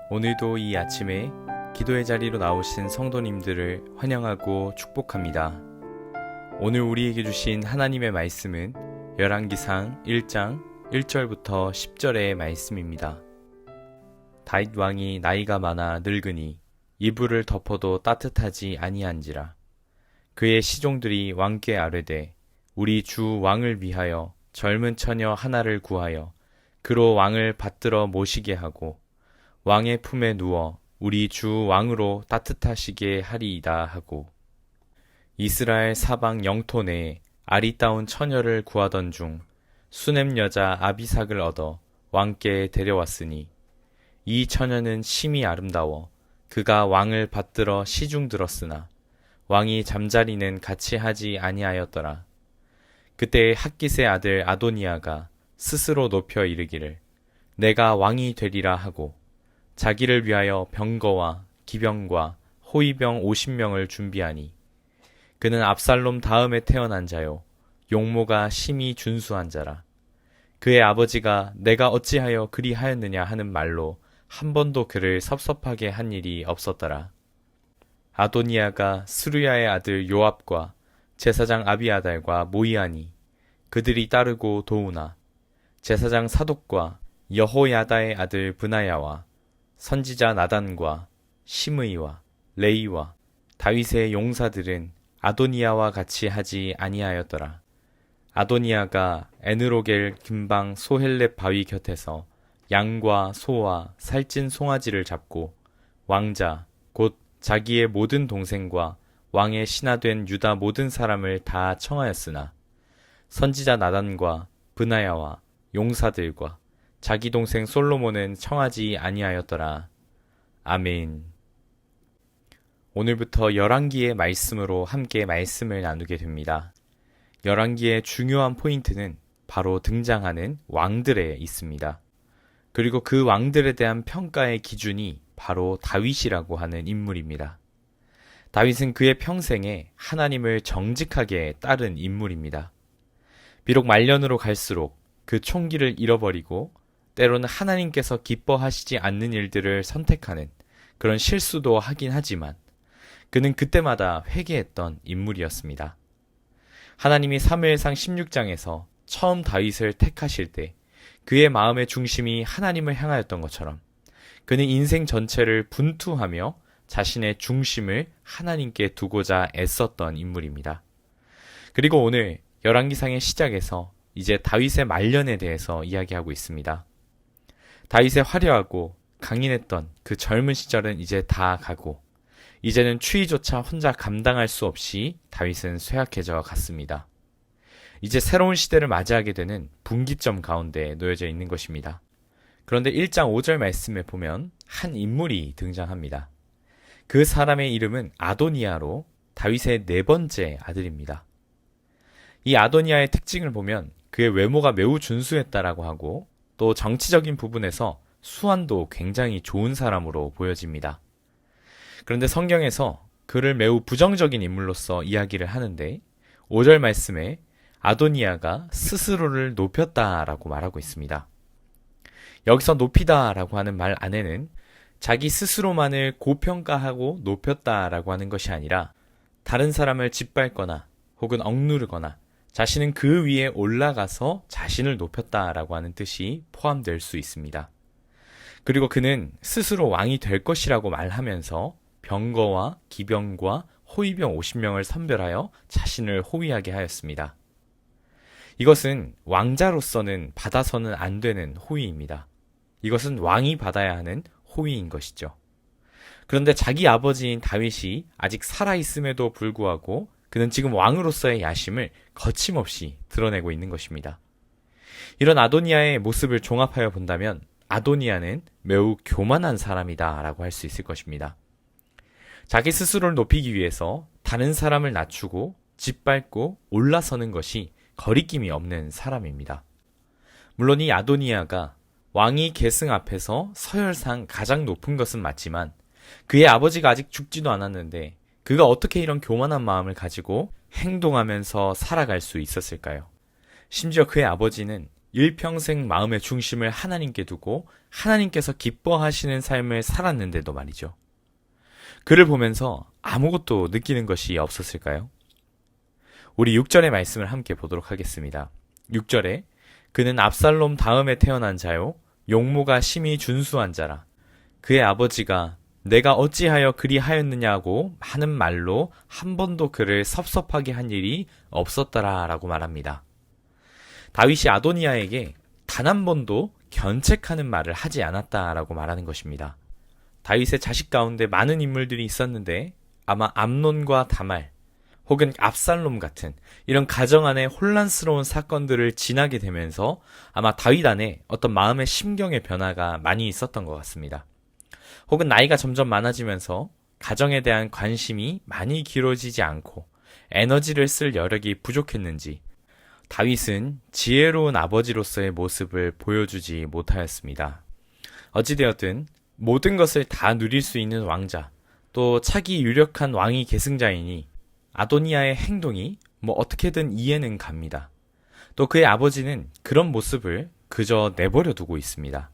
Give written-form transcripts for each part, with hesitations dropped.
오늘도 이 아침에 기도의 자리로 나오신 성도님들을 환영하고 축복합니다. 오늘 우리에게 주신 하나님의 말씀은 열왕기상 1장 1절부터 10절의 말씀입니다. 다윗 왕이 나이가 많아 늙으니 이불을 덮어도 따뜻하지 아니한지라. 그의 시종들이 왕께 아뢰되 우리 주 왕을 위하여 젊은 처녀 하나를 구하여 그로 왕을 받들어 모시게 하고 왕의 품에 누워 우리 주 왕으로 따뜻하시게 하리이다 하고, 이스라엘 사방 영토 내에 아리따운 처녀를 구하던 중 수넴 여자 아비삭을 얻어 왕께 데려왔으니 이 처녀는 심히 아름다워 그가 왕을 받들어 시중 들었으나 왕이 잠자리는 같이 하지 아니하였더라. 그때 핫깃의 아들 아도니아가 스스로 높여 이르기를 내가 왕이 되리라 하고 자기를 위하여 병거와 기병과 호위병 50명을 준비하니 그는 압살롬 다음에 태어난 자요 용모가 심히 준수한 자라. 그의 아버지가 내가 어찌하여 그리하였느냐 하는 말로 한 번도 그를 섭섭하게 한 일이 없었더라. 아도니아가 스루야의 아들 요압과 제사장 아비아달과 모이하니 그들이 따르고 도우나 제사장 사독과 여호야다의 아들 브나야와 선지자 나단과 시므이와 레이와 다윗의 용사들은 아도니아와 같이 하지 아니하였더라. 아도니아가 에느로겔 근방 소헬렙 바위 곁에서 양과 소와 살찐 송아지를 잡고 왕자 곧 자기의 모든 동생과 왕의 신하된 유다 모든 사람을 다 청하였으나 선지자 나단과 브나야와 용사들과 자기 동생 솔로몬은 청하지 아니하였더라. 아멘. 오늘부터 열왕기의 말씀으로 함께 말씀을 나누게 됩니다. 열왕기의 중요한 포인트는 바로 등장하는 왕들에 있습니다. 그리고 그 왕들에 대한 평가의 기준이 바로 다윗이라고 하는 인물입니다. 다윗은 그의 평생에 하나님을 정직하게 따른 인물입니다. 비록 말년으로 갈수록 그 총기를 잃어버리고 때로는 하나님께서 기뻐하시지 않는 일들을 선택하는 그런 실수도 하긴 하지만 그는 그때마다 회개했던 인물이었습니다. 하나님이 사무엘상 16장에서 처음 다윗을 택하실 때 그의 마음의 중심이 하나님을 향하였던 것처럼 그는 인생 전체를 분투하며 자신의 중심을 하나님께 두고자 애썼던 인물입니다. 그리고 오늘 열왕기상의 시작에서 이제 다윗의 말년에 대해서 이야기하고 있습니다. 다윗의 화려하고 강인했던 그 젊은 시절은 이제 다 가고 이제는 추위조차 혼자 감당할 수 없이 다윗은 쇠약해져 갔습니다. 이제 새로운 시대를 맞이하게 되는 분기점 가운데 놓여져 있는 것입니다. 그런데 1장 5절 말씀에 보면 한 인물이 등장합니다. 그 사람의 이름은 아도니아로 다윗의 네 번째 아들입니다. 이 아도니아의 특징을 보면 그의 외모가 매우 준수했다라고 하고 또 정치적인 부분에서 수완도 굉장히 좋은 사람으로 보여집니다. 그런데 성경에서 그를 매우 부정적인 인물로서 이야기를 하는데 5절 말씀에 아도니아가 스스로를 높였다라고 말하고 있습니다. 여기서 높이다라고 하는 말 안에는 자기 스스로만을 고평가하고 높였다라고 하는 것이 아니라 다른 사람을 짓밟거나 혹은 억누르거나 자신은 그 위에 올라가서 자신을 높였다라고 하는 뜻이 포함될 수 있습니다. 그리고 그는 스스로 왕이 될 것이라고 말하면서 병거와 기병과 호위병 50명을 선별하여 자신을 호위하게 하였습니다. 이것은 왕자로서는 받아서는 안 되는 호위입니다. 이것은 왕이 받아야 하는 호위인 것이죠. 그런데 자기 아버지인 다윗이 아직 살아있음에도 불구하고 그는 지금 왕으로서의 야심을 거침없이 드러내고 있는 것입니다. 이런 아도니아의 모습을 종합하여 본다면 아도니아는 매우 교만한 사람이다 라고 할 수 있을 것입니다. 자기 스스로를 높이기 위해서 다른 사람을 낮추고 짓밟고 올라서는 것이 거리낌이 없는 사람입니다. 물론 이 아도니아가 왕위 계승 앞에서 서열상 가장 높은 것은 맞지만 그의 아버지가 아직 죽지도 않았는데 그가 어떻게 이런 교만한 마음을 가지고 행동하면서 살아갈 수 있었을까요? 심지어 그의 아버지는 일평생 마음의 중심을 하나님께 두고 하나님께서 기뻐하시는 삶을 살았는데도 말이죠. 그를 보면서 아무것도 느끼는 것이 없었을까요? 우리 6절의 말씀을 함께 보도록 하겠습니다. 6절에 그는 압살롬 다음에 태어난 자요 용모가 심히 준수한 자라. 그의 아버지가 내가 어찌하여 그리하였느냐고 하는 말로 한 번도 그를 섭섭하게 한 일이 없었더라 라고 말합니다. 다윗이 아도니아에게 단 한 번도 견책하는 말을 하지 않았다라고 말하는 것입니다. 다윗의 자식 가운데 많은 인물들이 있었는데 아마 암논과 다말 혹은 압살롬 같은 이런 가정 안에 혼란스러운 사건들을 지나게 되면서 아마 다윗 안에 어떤 마음의 심경의 변화가 많이 있었던 것 같습니다. 혹은 나이가 점점 많아지면서 가정에 대한 관심이 많이 길어지지 않고 에너지를 쓸 여력이 부족했는지 다윗은 지혜로운 아버지로서의 모습을 보여주지 못하였습니다. 어찌되었든 모든 것을 다 누릴 수 있는 왕자, 또 차기 유력한 왕이 계승자이니 아도니아의 행동이 뭐 어떻게든 이해는 갑니다. 또 그의 아버지는 그런 모습을 그저 내버려 두고 있습니다.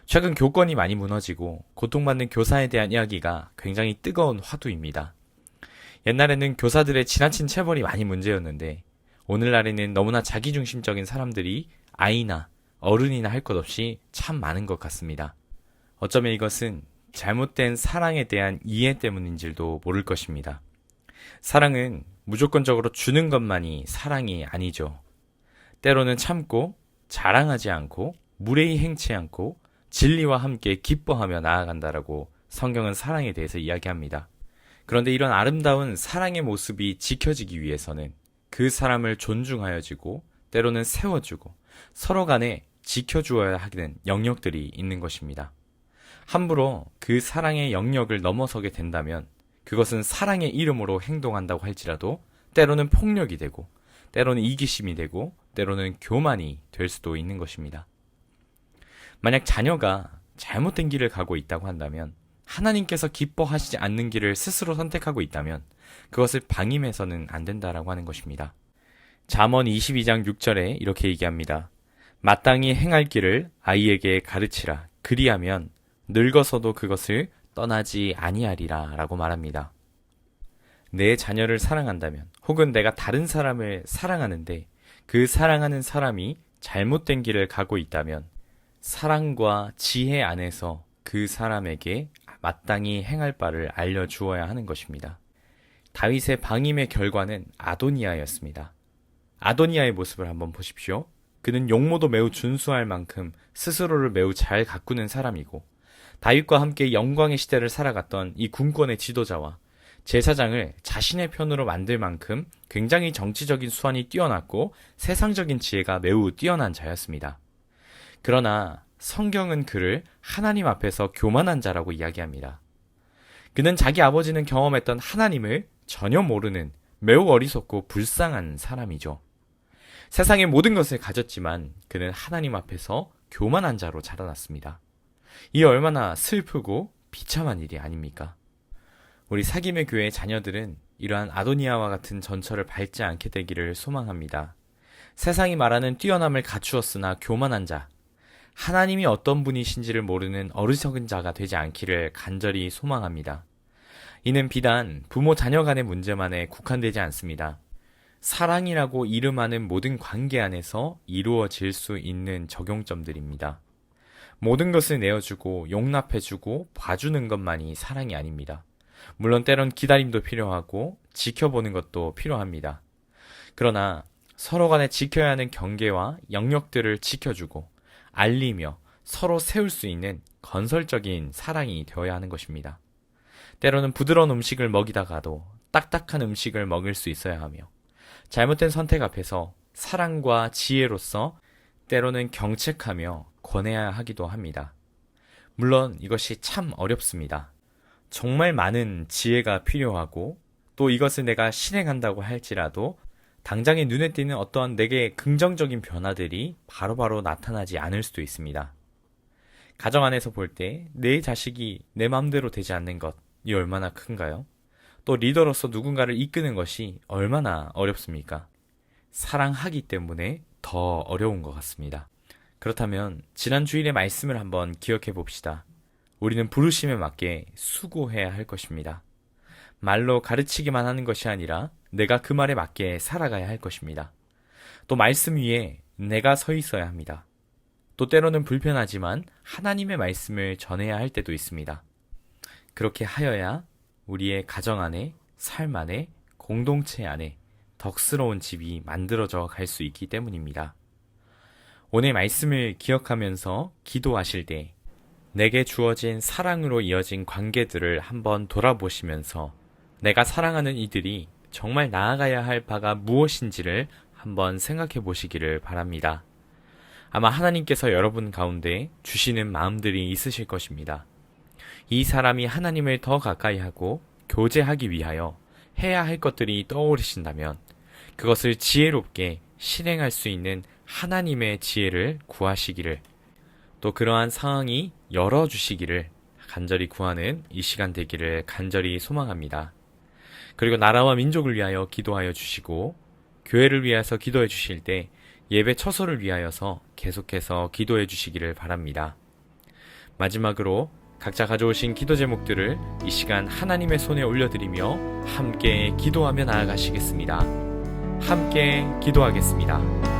최근 교권이 많이 무너지고 고통받는 교사에 대한 이야기가 굉장히 뜨거운 화두입니다. 옛날에는 교사들의 지나친 체벌이 많이 문제였는데 오늘날에는 너무나 자기중심적인 사람들이 아이나 어른이나 할 것 없이 참 많은 것 같습니다. 어쩌면 이것은 잘못된 사랑에 대한 이해 때문인지도 모를 것입니다. 사랑은 무조건적으로 주는 것만이 사랑이 아니죠. 때로는 참고 자랑하지 않고 무례히 행치 않고 진리와 함께 기뻐하며 나아간다라고 성경은 사랑에 대해서 이야기합니다. 그런데 이런 아름다운 사랑의 모습이 지켜지기 위해서는 그 사람을 존중하여지고 때로는 세워주고 서로 간에 지켜주어야 하는 영역들이 있는 것입니다. 함부로 그 사랑의 영역을 넘어서게 된다면 그것은 사랑의 이름으로 행동한다고 할지라도 때로는 폭력이 되고 때로는 이기심이 되고 때로는 교만이 될 수도 있는 것입니다. 만약 자녀가 잘못된 길을 가고 있다고 한다면 하나님께서 기뻐하시지 않는 길을 스스로 선택하고 있다면 그것을 방임해서는 안 된다라고 하는 것입니다. 잠언 22장 6절에 이렇게 얘기합니다. 마땅히 행할 길을 아이에게 가르치라. 그리하면 늙어서도 그것을 떠나지 아니하리라 라고 말합니다. 내 자녀를 사랑한다면 혹은 내가 다른 사람을 사랑하는데 그 사랑하는 사람이 잘못된 길을 가고 있다면 사랑과 지혜 안에서 그 사람에게 마땅히 행할 바를 알려주어야 하는 것입니다. 다윗의 방임의 결과는 아도니아였습니다. 아도니아의 모습을 한번 보십시오. 그는 용모도 매우 준수할 만큼 스스로를 매우 잘 가꾸는 사람이고 다윗과 함께 영광의 시대를 살아갔던 이 군권의 지도자와 제사장을 자신의 편으로 만들 만큼 굉장히 정치적인 수완이 뛰어났고 세상적인 지혜가 매우 뛰어난 자였습니다. 그러나 성경은 그를 하나님 앞에서 교만한 자라고 이야기합니다. 그는 자기 아버지는 경험했던 하나님을 전혀 모르는 매우 어리석고 불쌍한 사람이죠. 세상의 모든 것을 가졌지만 그는 하나님 앞에서 교만한 자로 자라났습니다. 이 얼마나 슬프고 비참한 일이 아닙니까? 우리 사김의 교회 자녀들은 이러한 아도니아와 같은 전철을 밟지 않게 되기를 소망합니다. 세상이 말하는 뛰어남을 갖추었으나 교만한 자, 하나님이 어떤 분이신지를 모르는 어리석은 자가 되지 않기를 간절히 소망합니다. 이는 비단 부모 자녀 간의 문제만에 국한되지 않습니다. 사랑이라고 이름하는 모든 관계 안에서 이루어질 수 있는 적용점들입니다. 모든 것을 내어주고 용납해주고 봐주는 것만이 사랑이 아닙니다. 물론 때론 기다림도 필요하고 지켜보는 것도 필요합니다. 그러나 서로 간에 지켜야 하는 경계와 영역들을 지켜주고 알리며 서로 세울 수 있는 건설적인 사랑이 되어야 하는 것입니다. 때로는 부드러운 음식을 먹이다가도 딱딱한 음식을 먹을 수 있어야 하며 잘못된 선택 앞에서 사랑과 지혜로서 때로는 경책하며 권해야 하기도 합니다. 물론 이것이 참 어렵습니다. 정말 많은 지혜가 필요하고 또 이것을 내가 실행한다고 할지라도 당장에 눈에 띄는 어떠한 내게 긍정적인 변화들이 바로바로 나타나지 않을 수도 있습니다. 가정 안에서 볼 때 내 자식이 내 마음대로 되지 않는 것이 얼마나 큰가요? 또 리더로서 누군가를 이끄는 것이 얼마나 어렵습니까? 사랑하기 때문에 더 어려운 것 같습니다. 그렇다면 지난 주일의 말씀을 한번 기억해 봅시다. 우리는 부르심에 맞게 수고해야 할 것입니다. 말로 가르치기만 하는 것이 아니라 내가 그 말에 맞게 살아가야 할 것입니다. 또 말씀 위에 내가 서 있어야 합니다. 또 때로는 불편하지만 하나님의 말씀을 전해야 할 때도 있습니다. 그렇게 하여야 우리의 가정 안에, 삶 안에, 공동체 안에 덕스러운 집이 만들어져 갈 수 있기 때문입니다. 오늘 말씀을 기억하면서 기도하실 때 내게 주어진 사랑으로 이어진 관계들을 한번 돌아보시면서 내가 사랑하는 이들이 정말 나아가야 할 바가 무엇인지를 한번 생각해 보시기를 바랍니다. 아마 하나님께서 여러분 가운데 주시는 마음들이 있으실 것입니다. 이 사람이 하나님을 더 가까이 하고 교제하기 위하여 해야 할 것들이 떠오르신다면 그것을 지혜롭게 실행할 수 있는 하나님의 지혜를 구하시기를, 또 그러한 상황이 열어주시기를 간절히 구하는 이 시간 되기를 간절히 소망합니다. 그리고 나라와 민족을 위하여 기도하여 주시고 교회를 위해서 기도해 주실 때 예배 처소를 위하여서 계속해서 기도해 주시기를 바랍니다. 마지막으로 각자 가져오신 기도 제목들을 이 시간 하나님의 손에 올려드리며 함께 기도하며 나아가시겠습니다. 함께 기도하겠습니다.